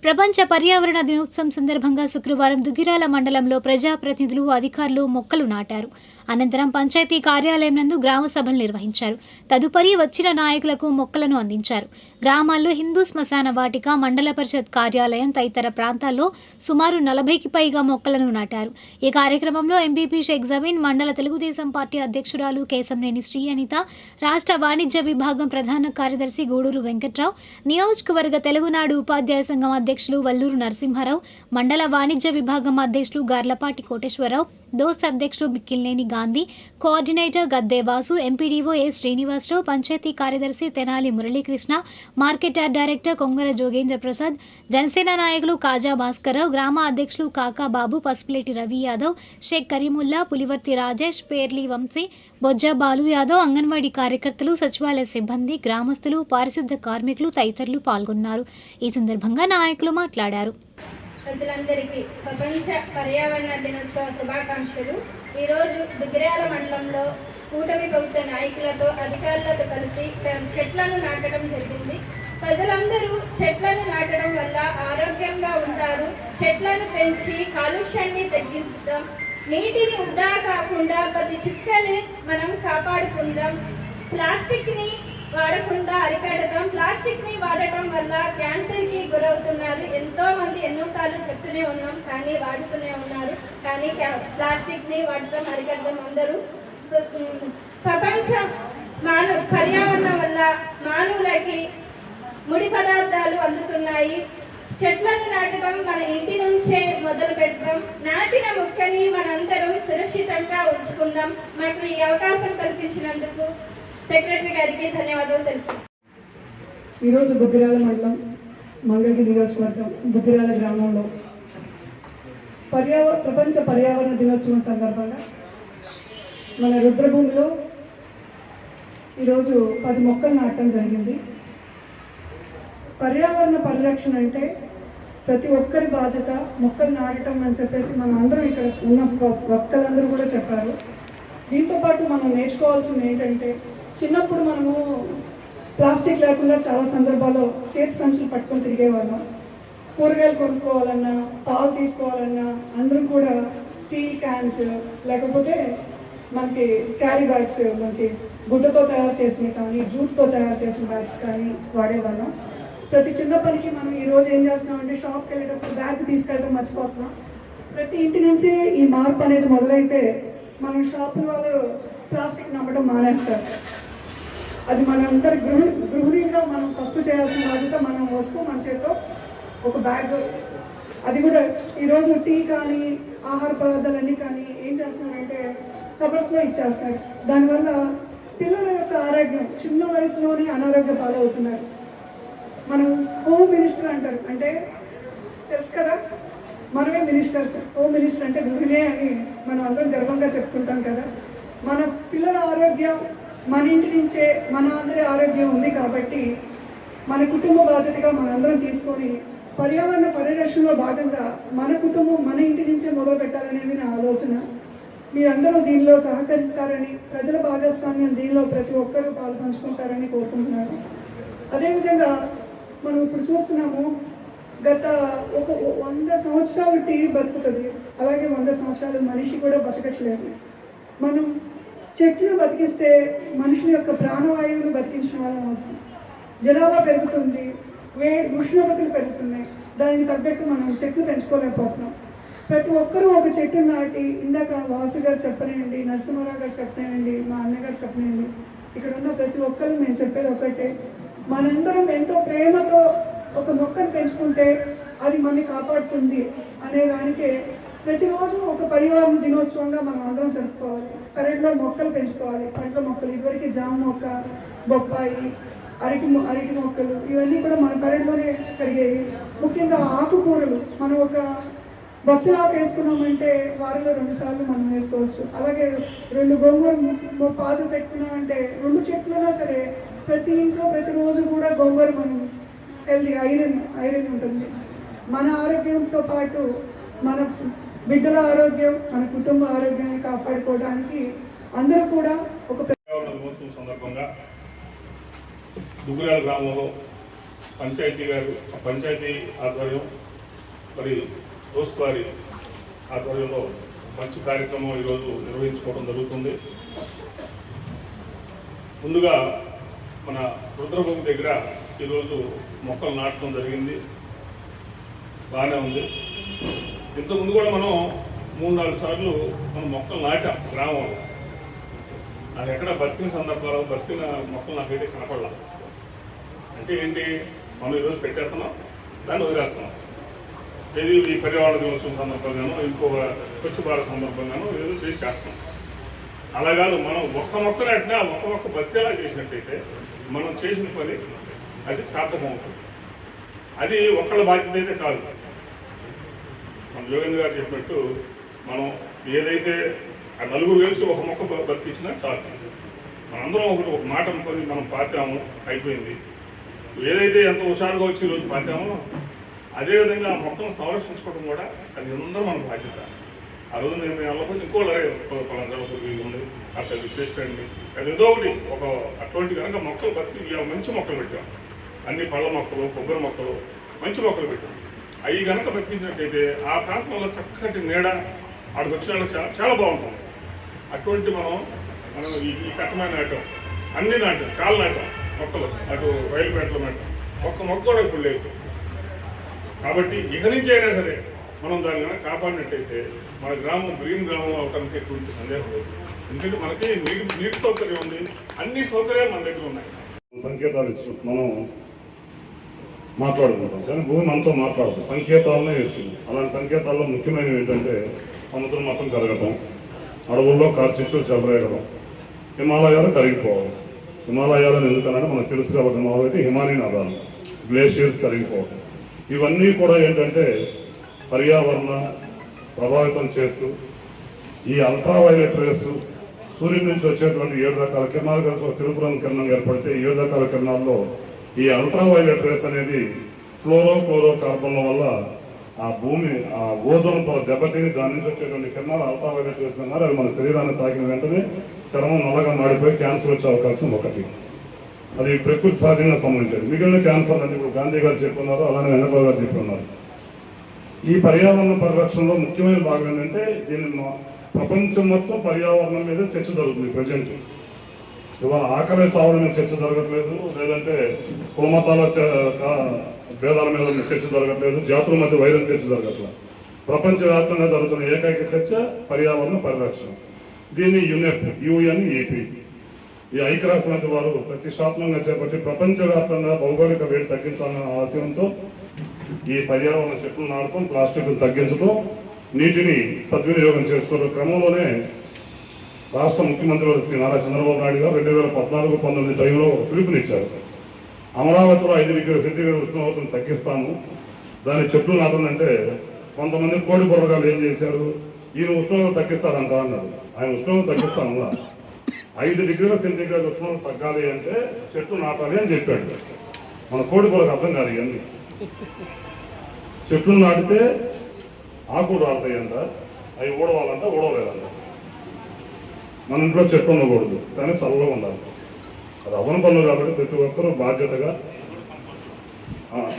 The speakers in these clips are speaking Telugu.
ప్రపంచ పర్యావరణ దినోత్సవం సందర్భంగా శుక్రవారం దుగ్గిరాల మండలంలో ప్రజాప్రతినిధులు, అధికారులు మొక్కలు నాటారు. అనంతరం పంచాయతీ కార్యాలయం నందు గ్రామ సభలు నిర్వహించారు. తదుపరి వచ్చిన నాయకులకు మొక్కలను అందించారు. గ్రామాల్లో హిందూ శ్మశాన వాటిక, మండల పరిషత్ కార్యాలయం తదితర ప్రాంతాల్లో సుమారు 40కి పైగా మొక్కలను నాటారు. ఈ కార్యక్రమంలో ఎంపీపీ షేక్ జమీన్, మండల తెలుగుదేశం పార్టీ అధ్యక్షురాలు కేశంనేని శ్రీ అనిత, రాష్ట్ర వాణిజ్య విభాగం ప్రధాన కార్యదర్శి గూడూరు వెంకట్రావు, నియోజకవర్గ తెలుగునాడు ఉపాధ్యాయ సంఘం అధ్యక్షులు వల్లూరు నరసింహారావు, మండల వాణిజ్య విభాగం అధ్యక్షులు గార్లపాటి కోటేశ్వరరావు, దోస్త్ అధ్యక్షుడు Mikkilineni Gandhi, coordinator Gaddevasu, MPDO A Srinivasarao, panchayat కార్యదర్శి తెనాలి మురళీకృష్ణ, మార్కెట్ డైరెక్టర్ కొంగర జోగేంద్ర ప్రసాద్, జనసేన నాయకులు కాజా భాస్కర్రావు, గ్రామ అధ్యక్షులు కాకాబాబు, పసుపులేటి రవి యాదవ్, షేక్ కరీముల్లా, పులివర్తి రాజేష్, పేర్లి వంశీ, బొజ్జ బాలు యాదవ్, అంగన్వాడీ కార్యకర్తలు, సచివాలయ సిబ్బంది, గ్రామస్తులు, పారిశుద్ధ కార్మికులు తదితరులు పాల్గొన్నారు. ఈ సందర్భంగా నాయకులు మాట్లాడారు. ప్రజలందరికీ ప్రపంచ పర్యావరణ దినోత్సవ శుభాకాంక్షలు. ఈరోజు దుగ్గిరాల మండలంలో కూటమి ప్రభుత్వ నాయకులతో, అధికారులతో కలిసి చెట్లను నాటడం జరిగింది. ప్రజలందరూ చెట్లను నాటడం వల్ల ఆరోగ్యంగా ఉంటారు. చెట్లను పెంచి కాలుష్యాన్ని తగ్గిద్దాం, నీటిని వృధా కాకుండా ప్రతి చుక్కని మనం కాపాడుకుందాం, ప్లాస్టిక్ని వాడకుండా అరికడతాం. ప్లాస్టిక్ని వాడటం వల్ల క్యాన్సర్కి గురవుతున్నారు. ఎంతో మంది ఎన్నోసార్లు చెప్తూనే ఉన్నాం, కానీ వాడుతూనే ఉన్నారు. కానీ ప్లాస్టిక్ని వాడటం అరికడతాం అందరూ. ప్రపంచ పర్యావరణం వల్ల మానవులకి ముడి పదార్థాలు అందుతున్నాయి. చెట్లను నాటడం మన ఇంటి నుంచే మొదలు పెడతాం. నాటిన మొక్కని మనందరం సురక్షితంగా ఉంచుకుందాం. మాకు ఈ అవకాశం కల్పించినందుకు సెక్రటరీ గారికి ధన్యవాదాలు తెలుపుతున్నాను. ఈరోజు దుగ్గిరాల మండలం, మంగళగిరి నియోజకవర్గం దుగ్గిరాల గ్రామంలో ప్రపంచ పర్యావరణ దినోత్సవం సందర్భంగా మన రుద్రభూమిలో ఈరోజు 10 మొక్కలు నాటడం జరిగింది. పర్యావరణ పరిరక్షణ అంటే ప్రతి ఒక్కరి బాధ్యత మొక్కలు నాటడం అని చెప్పేసి మనం అందరం ఇక్కడ ఉన్న వక్తలందరూ కూడా చెప్పారు. దీంతోపాటు మనం నేర్చుకోవాల్సింది ఏంటంటే, చిన్నప్పుడు మనము ప్లాస్టిక్ లేకుండా చాలా సందర్భాల్లో చేతి సంచులు పట్టుకొని తిరిగేవాళ్ళం. కూరగాయలు కొనుక్కోవాలన్నా, పాలు తీసుకోవాలన్నా అందరం కూడా స్టీల్ క్యాన్స్, లేకపోతే మనకి క్యారీ బ్యాగ్స్, మనకి గుడ్డతో తయారు చేసినవి కానీ, జూట్తో తయారు చేసిన బ్యాగ్స్ కానీ వాడేవాళ్ళం. ప్రతి చిన్న పనికి మనం ఈరోజు ఏం చేస్తున్నామంటే, షాప్కి వెళ్ళేటప్పుడు బ్యాగ్ తీసుకెళ్ళడం మర్చిపోతున్నాం. ప్రతి ఇంటి నుంచి ఈ మార్పు అనేది మొదలైతే మనం షాపుల వాళ్ళు ప్లాస్టిక్ నమ్మడం మానేస్తారు. అది మనందరి గృహిణిగా మనం ఫస్ట్ చేయాల్సిన బాధ్యత. మనం వస్తువు మన చేతితో ఒక బ్యాగ్, అది కూడా ఈరోజు టీ కానీ ఆహార పదార్థాలన్నీ కానీ ఏం చేస్తున్నారంటే కవర్స్లో ఇచ్చేస్తారు. దానివల్ల పిల్లల యొక్క ఆరోగ్యం చిన్న వయసులోనే అనారోగ్య పాలవుతున్నారు. మనం హోమ్ మినిస్టర్ అంటారు, అంటే తెలుసు కదా, మనమే మినిస్టర్స్. హోమ్ మినిస్టర్ అంటే గృహిణే అని మనం అందరం గర్వంగా చెప్పుకుంటాం కదా. మన పిల్లల ఆరోగ్యం మన ఇంటి నుంచే, మన అందరి ఆరోగ్యం ఉంది కాబట్టి మన కుటుంబ బాధ్యతగా మనందరం తీసుకొని పర్యావరణ పరిరక్షణలో భాగంగా మన కుటుంబం మన ఇంటి నుంచే మొదలు పెట్టాలనేది నా ఆలోచన. మీరందరూ దీనిలో సహకరిస్తారని, ప్రజల భాగస్వామ్యం దీనిలో ప్రతి ఒక్కరూ పాల్పంచుకుంటారని కోరుకుంటున్నాను. అదేవిధంగా మనం ఇప్పుడు చూస్తున్నాము, గత 100 సంవత్సరాలు టీవీ బతుకుతుంది, అలాగే 100 సంవత్సరాలు మనిషి కూడా బతకట్లేదు. మనం చెట్లు బతికిస్తే మనుషుల యొక్క ప్రాణవాయువులు బతికించిన వాళ్ళం అవుతుంది. జనాభా పెరుగుతుంది, ఉష్ణోగ్రతలు పెరుగుతున్నాయి, దానికి తగ్గట్టు మనం చెట్లు పెంచుకోలేకపోతున్నాం. ప్రతి ఒక్కరూ ఒక చెట్టు నాటి, ఇందాక వాసు గారు చెప్పనేయండి, నరసింహారావు గారు చెప్పనేయండి, మా అన్నగారు చెప్పనేయండి, ఇక్కడ ఉన్న ప్రతి ఒక్కరు మేము చెప్పేది ఒకటే, మనందరం ఎంతో ప్రేమతో ఒక మొక్కను పెంచుకుంటే అది మనని కాపాడుతుంది అనే దానికే ప్రతిరోజు ఒక పర్యావరణ దినోత్సవంగా మనం అందరం జరుపుకోవాలి. పెరట్లో మొక్కలు పెంచుకోవాలి. పండ్ల మొక్కలు, ఇదివరకు జామ మొక్క, బొప్పాయి, అరటి మొక్కలు, ఇవన్నీ కూడా మన పెరట్లోనే పెరిగేవి. ముఖ్యంగా ఆకుకూరలు, మనం ఒక బొచ్చలాకు వేసుకున్నామంటే వారంలో 2 సార్లు మనం వేసుకోవచ్చు. అలాగే 2 గోంగూర పాదు పెట్టుకున్నామంటే 2 చెట్లున్నా సరే ప్రతి ఇంట్లో ప్రతిరోజు కూడా గోంగూర మనం హెల్దీ ఐరన్ ఉంటుంది. మన ఆరోగ్యంతో పాటు మన బిడ్డల ఆరోగ్యం, మన కుటుంబ ఆరోగ్యాన్ని కాపాడుకోవడానికి అందరూ కూడా ఒక సందర్భంగా దుగ్గిరాల గ్రామంలో పంచాయతీ ఆధ్వర్యం మరి దోస్తువారి ఆధ్వర్యంలో మంచి కార్యక్రమం ఈరోజు నిర్వహించుకోవడం జరుగుతుంది. ముందుగా మన రుద్రభూమి దగ్గర ఈరోజు మొక్కలు నాటడం జరిగింది, బాగానే ఉంది. ఇంతకుముందు కూడా మనం 3-4 సార్లు మనం మొక్కలు నాటాం గ్రామంలో. అది ఎక్కడ బతికిన సందర్భాలు బతికిన మొక్కలు నాకైతే కనపడలా. అంటే ఏంటి, మనం ఈరోజు పెట్టేస్తున్నాం, దాన్ని వదిలేస్తున్నాం. ఏది ఈ పర్యావరణ దినోత్సవం సందర్భంగానో ఇంకో స్వచ్ఛ భారత్ సందర్భంగానో ఏదో చేస్తాం. అలా కాదు, మనం ఒక్క మొక్క నాటినా ఒక్క మొక్క బతికేలా చేసినట్టయితే మనం చేసిన పని అది సార్థకమవుతుంది. అది ఒక్కళ్ళ బాధ్యత అయితే కాదు. మన యోగేంద్ర గారు చెప్పినట్టు మనం ఏదైతే ఆ నలుగురు కలిసి ఒక మొక్క బతికించినా చాలు. మనందరం ఒక మాట అనుకొని మనం పాతాము, అయిపోయింది. ఏదైతే ఎంత హుషారుగా వచ్చి ఈరోజు పాతామో అదేవిధంగా ఆ మొక్కను సంరక్షించుకోవడం కూడా అది అందరూ మన బాధ్యత. ఆ రోజు నేను వెళ్ళకపోతే ఇంకో ఉంది అసలు చేసేయండి, అది ఏదో ఒకటి ఒక అటువంటి కనుక మొక్కలు బతికి మంచి మొక్కలు పెట్టాం. అన్ని పళ్ళ మొక్కలు, కొబ్బరి మొక్కలు, మంచి మొక్కలు పెట్టాం. అవి కనుక బతికించినట్టయితే ఆ ప్రాంతంలో చక్కటి నీడ అక్కడికి వచ్చిన వాళ్ళకి చాలా బాగుంటుంది. అటువంటి మనం ఈ కట్టమైన నాటాం, అన్ని నాటాం, చాలా నాటాం మొక్కలు. అటు రైలుపేటలో నాటాం, ఒక్క మొక్క కూడా ఇప్పుడు లేదు. కాబట్టి ఇక నుంచి అయినా సరే మనం దాన్ని కనుక కాపాడినట్టయితే మన గ్రామం గ్రీన్ గ్రామం అవడానికి ఎటువంటి సందేహం లేదు. ఎందుకంటే మనకి నీటి సౌకర్యం ఉంది, అన్ని సౌకర్యాలు మన దగ్గర ఉన్నాయి. సంకేతాలు ఇచ్చు మనం మాట్లాడుకుంటాం, కానీ భూమి మనతో మాట్లాడదు, సంకేతాలనే ఇస్తుంది. అలాంటి సంకేతాల్లో ముఖ్యమైనవి ఏంటంటే సముద్రం మొత్తం కరగటం, అడవుల్లో కార్చిచ్చు చెలరేగడం, హిమాలయాలు కరిగిపోవడం. హిమాలయాలను ఎందుకనంటే మనకు తెలుసు కాబట్టి మావైతే హిమానీ నదాలు, గ్లేషియర్స్ కరిగిపోవడం. ఇవన్నీ కూడా ఏంటంటే పర్యావరణ ప్రభావితం చేస్తూ ఈ అల్ట్రావైలెట్ రేస్ సూర్యుడి నుంచి వచ్చేటువంటి 7 రకాల కిరణాలు కలిసి ఒక తిరుపురం కిరణం ఏర్పడితే 7 రకాల కిరణాల్లో ఈ అల్ట్రావైలెట్ రేస్ అనేది ఫ్లోరో కార్బన్ల వల్ల ఆ భూమి ఆ ఓజోన్ పొర దెబ్బతిని దాని నుంచి వచ్చేటువంటి కిరణాలు అల్ట్రావైలెట్ రేస్ అన్నారు. అవి మన శరీరాన్ని తాకిన వెంటనే చర్మం నల్లగా మాడిపోయి క్యాన్సర్ వచ్చే అవకాశం ఒకటి. అది ప్రకృతి సహజంగా సంబంధించింది. మిగిలిన క్యాన్సర్ అని ఇప్పుడు గాంధీ గారు చెప్పున్నారు, అలానే వెంకటరావు గారు చెప్పున్నారు. ఈ పర్యావరణ పరిరక్షణలో ముఖ్యమైన భాగం ఏంటంటే దీన్ని ప్రపంచం మొత్తం పర్యావరణం మీద చర్చ జరుగుతుంది. ప్రజెంట్ ఇవాళ ఆకలి చావడం మీద చర్చ జరగట్లేదు, లేదంటే కులమతాల భేదాల మీద చర్చ జరగట్లేదు, జాతుల మధ్య వైరం చర్చ జరగట్లేదు. ప్రపంచవ్యాప్తంగా జరుగుతున్న ఏకైక చర్చ పర్యావరణ పరిరక్షణ. దీన్ని UNEP ఈ ఐక్యరాజ్య సమితి వారు ప్రతిష్టాత్మకంగా చేపట్టి ప్రపంచవ్యాప్తంగా భౌగోళిక వేడి తగ్గించాలన్న ఆశయంతో ఈ పర్యావరణ చెట్లు నాటడం, ప్లాస్టిక్ను తగ్గించడం, నీటిని సద్వినియోగం చేసుకునే క్రమంలోనే రాష్ట్ర ముఖ్యమంత్రి శ్రీ నారా చంద్రబాబు నాయుడు గారు 2014-19 టైంలో పిలుపునిచ్చారు. అమరావతిలో 5 డిగ్రీల సెంటీగ్రేడ్ ఉష్ణోగ్రతను తగ్గిస్తాము, దాని చెట్లు నాటనంటే కొంతమంది కోడి బుర్రగాలు ఏం చేశారు, ఈయన ఉష్ణోగ్రత తగ్గిస్తారంట అన్నారు. ఆయన ఉష్ణోగ్రత తగ్గిస్తాను 5 డిగ్రీల సెంటీగ్రేడ్ ఉష్ణోగ్రత తగ్గాలి అంటే చెట్లు నాటాలి అని చెప్పాడు. మన కోడి బుర్రకు అర్థం కాదు ఇవన్నీ. చెట్లు నాటితే ఆకులు రాలుతాయంట, అవి ఊడవాలంట, ఊడవలేదంట. మన ఇంట్లో చెట్లు ఉండకూడదు, కానీ చల్లగా ఉండాలి. అది అవన పనులు కాబట్టి ప్రతి ఒక్కరూ బాధ్యతగా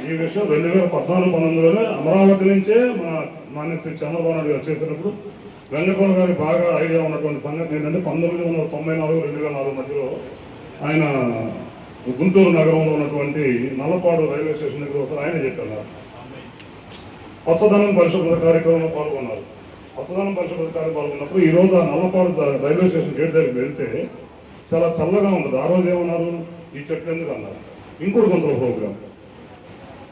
ఈ విషయం 2014-19లోనే అమరావతి నుంచే మన మాన్య శ్రీ చంద్రబాబు నాయుడు గారు చేసినప్పుడు వెంకటరావు గారికి బాగా ఐడియా ఉన్నటువంటి సంగతి ఏంటంటే 1994-2004 మధ్యలో ఆయన గుంటూరు నగరంలో ఉన్నటువంటి నల్లపాడు రైల్వే స్టేషన్ దగ్గర ఒకసారి ఆయన చెప్పారు, పచ్చదనం పరిశుభ్రత కార్యక్రమంలో పాల్గొన్నారు. పచ్చదనం పరిశుభ్రత కార్యక్రమం పాల్గొన్నప్పుడు ఈ రోజు ఆ నల్లపాడు రైల్వే స్టేషన్ గేట్ దగ్గరికి వెళ్తే చాలా చల్లగా ఉంటుంది. ఆ రోజు ఏమన్నారు, ఈ చెట్లు ఎందుకు అన్నారు. ఇంకోటి కొంత ప్రోగ్రాం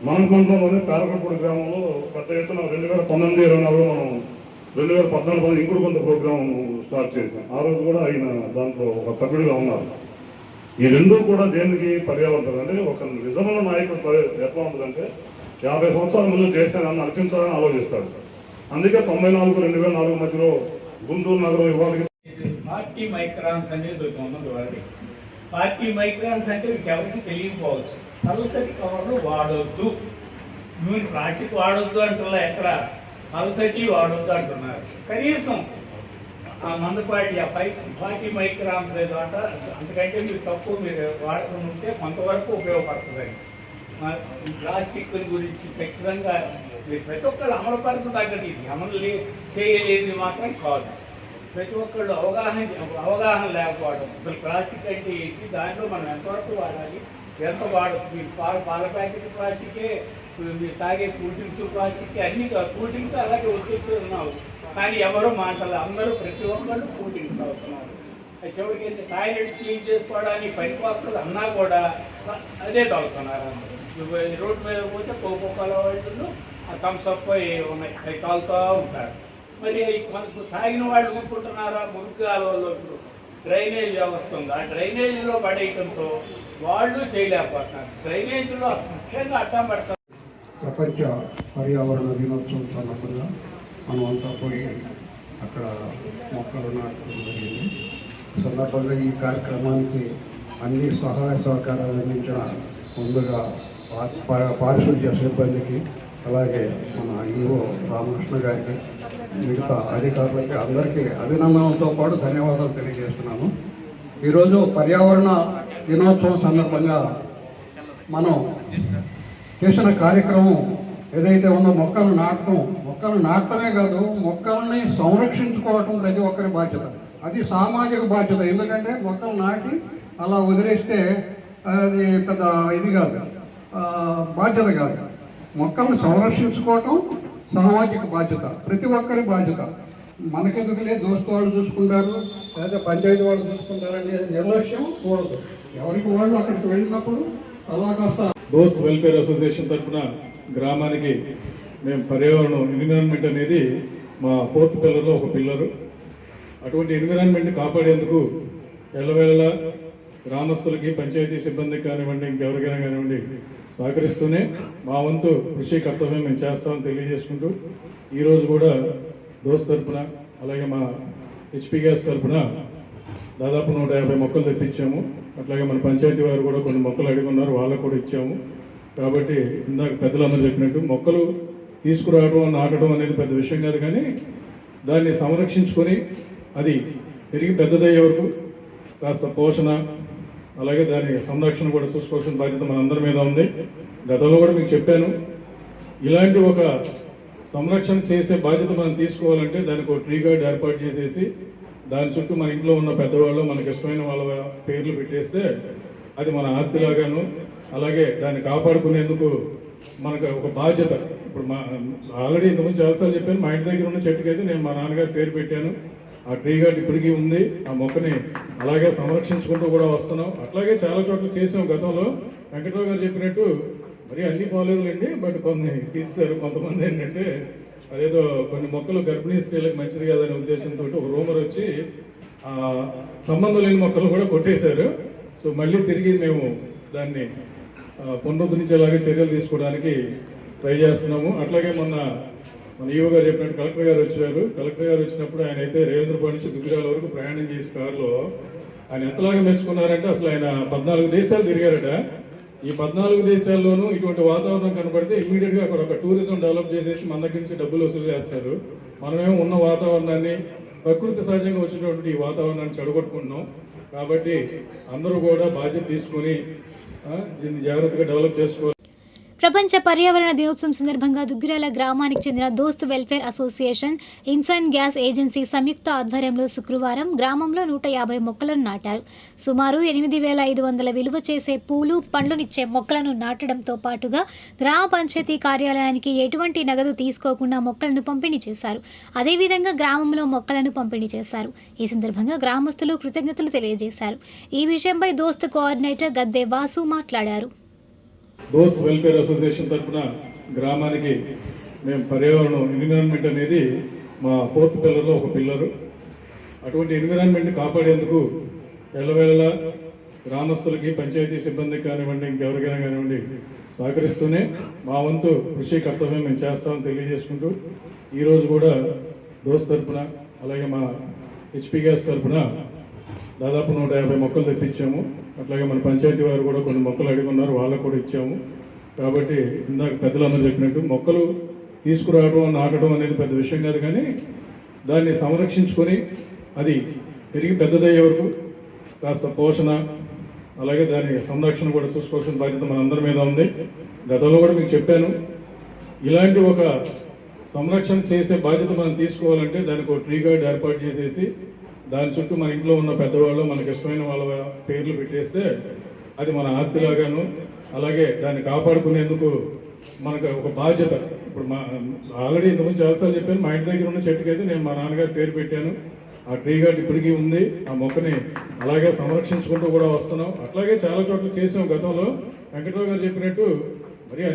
మన మండలంలోనే పేరకపూడి గ్రామంలో పెద్ద ఎత్తున 2019-2024 మనం 2014 ఇంకోటి కొంత ప్రోగ్రాం స్టార్ట్ చేశాం. ఆ రోజు కూడా ఆయన దాంట్లో ఒక సభ్యుడిగా ఉన్నారు. ఈ రెండూ కూడా దేనికి పర్యావరణం అంటే ఒక నిజమైన నాయకుడు ఎట్లా ఉంటుందంటే 50 సంవత్సరాల ముందు చేశానని అనిపించాలని ఆలోచిస్తాడు. అందుకే 1994-2004 మధ్యలో గుంటూరు నగరం ఇవాళకి 40 మైక్రాన్స్ అనేది ఉన్నది. వారికి 40 మైక్రాన్స్ అంటే మీకు ఎవరికి తెలియకపోవచ్చు. పల్సటి కవర్లు వాడొద్దు, మీరు ప్లాస్టిక్ వాడొద్దు అంటున్నా, ఎక్కడ పల్సటి వాడొద్దు అంటున్నారు. కనీసం ఆ మందపాటి ఆ 40 మైక్రామ్స్ ఏదో అంట, అంతకంటే మీరు తక్కువ మీరు వాడుకుని ఉంటే కొంతవరకు ఉపయోగపడుతుందని. ఈ ప్లాస్టిక్ గురించి ఖచ్చితంగా మీరు ప్రతి ఒక్కళ్ళు అమలుపరచదగ్గది, ఇది అమలు చేయలేది మాత్రం కాదు. ప్రతి ఒక్కళ్ళు అవగాహన లేకపోవడం, అసలు ప్లాస్టిక్ అంటే ఏంటి, దాంట్లో మనం ఎంతవరకు వాడాలి, ఎంత వాడచ్చు. మీరు పాల ప్యాకెట్ ప్లాస్టికే, మీరు తాగే కూల్ డ్రింక్స్ ప్లాస్టిక్, అన్ని కూల్ డ్రింక్స్ అలాగే ఉన్నారు. కానీ ఎవరు మాటలు, అందరూ ప్రతి ఒక్కళ్ళు కూల్ డ్రింక్స్ తాగుతున్నారు. చివరికి అయితే టాయిలెట్స్ క్లీన్ చేసుకోవడానికి పనికొస్తుంది అన్నా కూడా అదే తాగుతున్నారు. రోడ్డు మీద పోతే కోకోకోలా వాళ్ళు ఆ థమ్స్అప్ ఉన్నాయి, అవి తాగుతూ ఉంటారు. మరి మనకు తాగిన వాళ్ళు ఊరుకుంటున్నారా? మురుగాలలో ఇప్పుడు డ్రైనేజ్ వ్యవస్థ ఉంది, ఆ డ్రైనేజీలో పడేయటంతో వాళ్ళు చేయలేకపోతున్నారు. డ్రైనేజీలో ముఖ్యంగా అడ్డం పడతారు. ప్రపంచ పర్యావరణ దినోత్సవం సందర్భంగా మనం అంతా పోయి అక్కడ మొక్కలు నాటడం జరిగింది. సందర్భంగా ఈ కార్యక్రమానికి అన్ని సహాయ సహకారాలు అందించిన ముందుగా పారిశుద్ధ్య సిబ్బందికి, అలాగే మన ఈఓ రామకృష్ణ గారికి, మిగతా అధికారులకి అందరికీ అభినందనలతో పాటు ధన్యవాదాలు తెలియజేస్తున్నాను. ఈరోజు పర్యావరణ దినోత్సవం సందర్భంగా మనం చేసిన కార్యక్రమం ఏదైతే ఉందో మొక్కలు నాటమే కాదు, మొక్కల్ని సంరక్షించుకోవటం ప్రతి ఒక్కరి బాధ్యత. అది సామాజిక బాధ్యత. ఎందుకంటే మొక్కలు నాటి అలా వదిలేస్తే అది పెద్ద ఇది కాదు, బాధ్యత కాదు. మొక్కల్ని సంరక్షించుకోవటం సామాజిక బాధ్యత, ప్రతి ఒక్కరి బాధ్యత. మనకెందుకులే దోస్తు వాళ్ళు చూసుకుంటారు లేదా పంచాయతీ వాళ్ళు చూసుకుంటారనే నిర్లక్ష్యం కూడదు. ఎవరికి వాళ్ళు అక్కడికి వెళ్ళినప్పుడు అలా కాస్త దోస్త్ వెల్ఫేర్ అసోసియేషన్ తరఫున గ్రామానికి మేము పర్యావరణం ఎన్విరాన్మెంట్ అనేది మా 4th పిల్లర్లో ఒక పిల్లరు. అటువంటి ఎన్విరాన్మెంట్ని కాపాడేందుకు ఎల్లవేళ గ్రామస్తులకి, పంచాయతీ సిబ్బందికి కానివ్వండి, ఇంకెవరికైనా కానివ్వండి సహకరిస్తూనే మా వంతు కృషి కర్తవ్యం మేము చేస్తామని తెలియజేసుకుంటూ, ఈరోజు కూడా దోస్త్ తరఫున అలాగే మా హెచ్పి గ్యాస్ తరఫున దాదాపు 150 మొక్కలు తెప్పించాము. అట్లాగే మన పంచాయతీ వారు కూడా కొన్ని మొక్కలు అడిగి ఉన్నారు, వాళ్ళకు కూడా ఇచ్చాము. కాబట్టి ఇందాక పెద్దలందరూ చెప్పినట్టు మొక్కలు తీసుకురావడం, నాటడం అనేది పెద్ద విషయం కాదు, కానీ దాన్ని సంరక్షించుకొని అది పెరిగి పెద్దదయ్యే వరకు కాస్త పోషణ, అలాగే దాని సంరక్షణ కూడా చూసుకోవాల్సిన బాధ్యత మనందరి మీద ఉంది. గతంలో కూడా మీకు చెప్పాను, ఇలాంటి ఒక సంరక్షణ చేసే బాధ్యత మనం తీసుకోవాలంటే దానికి ఒక ట్రీ గార్డ్ ఏర్పాటు చేసేసి దాని చుట్టూ మన ఇంట్లో ఉన్న పెద్దవాళ్ళు, మనకి ఇష్టమైన వాళ్ళ పేర్లు పెట్టేస్తే అది మన ఆస్తిలాగాను, అలాగే దాన్ని కాపాడుకునేందుకు మనకు ఒక బాధ్యత. ఇప్పుడు ఆల్రెడీ ఇంతకుముందు చాలాసార్లు చెప్పాను, మా ఇంటి దగ్గర ఉన్న చెట్టుకైతే నేను మా నాన్నగారి పేరు పెట్టాను. ఆ ట్రీ గార్డ్ ఇప్పటికీ ఉంది. ఆ మొక్కని అలాగే సంరక్షించుకుంటూ కూడా వస్తున్నాం. అట్లాగే చాలా చోట్ల చేసాం గతంలో. వెంకటరావు గారు చెప్పినట్టు మరి అన్ని కాలేజీలండి, బట్ కొన్ని తీస్తారు. కొంతమంది ఏంటంటే అదేదో కొన్ని మొక్కలు గర్భిణీ స్త్రీలకు మంచిది కాదనే ఉద్దేశంతో ఒక రూమర్ వచ్చి సంబంధం లేని మొక్కలు కూడా కొట్టేశారు. సో మళ్ళీ తిరిగి మేము దాన్ని పునరుద్ధరించేలాగా చర్యలు తీసుకోవడానికి ట్రై చేస్తున్నాము. అట్లాగే మన ఈవో గారు చెప్పినట్టు కలెక్టర్ గారు వచ్చారు. కలెక్టర్ గారు వచ్చినప్పుడు ఆయన అయితే రేవేంద్రపాడు నుంచి దుగ్గిరాల వరకు ప్రయాణం చేసి కారులో ఆయన ఎంతలాగా మెచ్చుకున్నారంటే అసలు ఆయన 14 దేశాలు తిరిగారట. ఈ 14 దేశాల్లోనూ ఇటువంటి వాతావరణం కనబడితే ఇమ్మీడియట్గా అక్కడ ఒక టూరిజం డెవలప్ చేసేసి మన దగ్గర నుంచి డబ్బులు వసూలు చేస్తారు. మనమేమో ఉన్న వాతావరణాన్ని, ప్రకృతి సహజంగా వచ్చినటువంటి ఈ వాతావరణాన్ని చెడగొట్టుకుంటున్నాం. కాబట్టి అందరూ కూడా బాధ్యత తీసుకొని దీన్ని జాగ్రత్తగా డెవలప్ చేసుకోవాలి. ప్రపంచ పర్యావరణ దినోత్సవం సందర్భంగా దుగ్గిరాల గ్రామానికి చెందిన దోస్త్ వెల్ఫేర్ అసోసియేషన్, ఇన్సైన్ గ్యాస్ ఏజెన్సీ సంయుక్త ఆధ్వర్యంలో శుక్రవారం గ్రామంలో 150 మొక్కలను నాటారు. సుమారు 8,500 విలువ చేసే పూలు, పండ్లునిచ్చే మొక్కలను నాటడంతో పాటుగా గ్రామ పంచాయతీ కార్యాలయానికి ఎటువంటి నగదు తీసుకోకుండా మొక్కలను పంపిణీ చేశారు. అదేవిధంగా గ్రామంలో మొక్కలను పంపిణీ చేశారు. ఈ సందర్భంగా గ్రామస్తులు కృతజ్ఞతలు తెలియజేశారు. ఈ విషయంపై దోస్త్ కోఆర్డినేటర్ గద్దె వాసు మాట్లాడారు. దోస్త్ వెల్ఫేర్ అసోసియేషన్ తరఫున గ్రామానికి మేము పర్యావరణం ఎన్విరాన్మెంట్ అనేది మా 4th పిల్లర్లో ఒక పిల్లరు. అటువంటి ఎన్విరాన్మెంట్ని కాపాడేందుకు ఎల్లవేళ గ్రామస్తులకి, పంచాయతీ సిబ్బందికి కానివ్వండి, ఇంకెవరికైనా కానివ్వండి సహకరిస్తూనే మా వంతు కృషి కర్తవ్యం మేము చేస్తామని తెలియజేసుకుంటూ, ఈరోజు కూడా దోస్త్ తరఫున అలాగే మా హెచ్పి గ్యాస్ తరఫున దాదాపు 150 మొక్కలు తెప్పించాము. అట్లాగే మన పంచాయతీ వారు కూడా కొన్ని మొక్కలు అడిగి ఉన్నారు, వాళ్ళకు కూడా ఇచ్చాము. కాబట్టి ఇందాక పెద్దలందరూ చెప్పినట్టు మొక్కలు తీసుకురావడం, నాటడం అనేది పెద్ద విషయం కాదు, కానీ దాన్ని సంరక్షించుకొని అది పెరిగి పెద్దదయ్యే వరకు కాస్త పోషణ అలాగే దాని సంరక్షణ కూడా చూసుకోవాల్సిన బాధ్యత మనందరి మీద ఉంది. గతంలో కూడా మీకు చెప్పాను, ఇలాంటి ఒక సంరక్షణ చేసే బాధ్యత మనం తీసుకోవాలంటే దానికి ఒక ట్రీ గార్డ్ ఏర్పాటు చేసేసి దాని చుట్టూ మన ఇంట్లో ఉన్న పెద్దవాళ్ళు మనకి ఇష్టమైన వాళ్ళ పేర్లు పెట్టేస్తే అది మన ఆస్తిలాగాను, అలాగే దాన్ని కాపాడుకునేందుకు మనకు ఒక బాధ్యత. ఇప్పుడు మా ఆల్రెడీ ఇంతకుముందు చాలాసార్లు చెప్పాను, మా ఇంటి దగ్గర ఉన్న చెట్టుకైతే నేను మా నాన్నగారి పేరు పెట్టాను. ఆ ట్రీ గార్డ్ ఇప్పటికీ ఉంది. ఆ మొక్కని అలాగే సంరక్షించుకుంటూ కూడా వస్తున్నాం. అట్లాగే చాలా చోట్ల చేసాం గతంలో. వెంకటరావు గారు చెప్పినట్టు మరి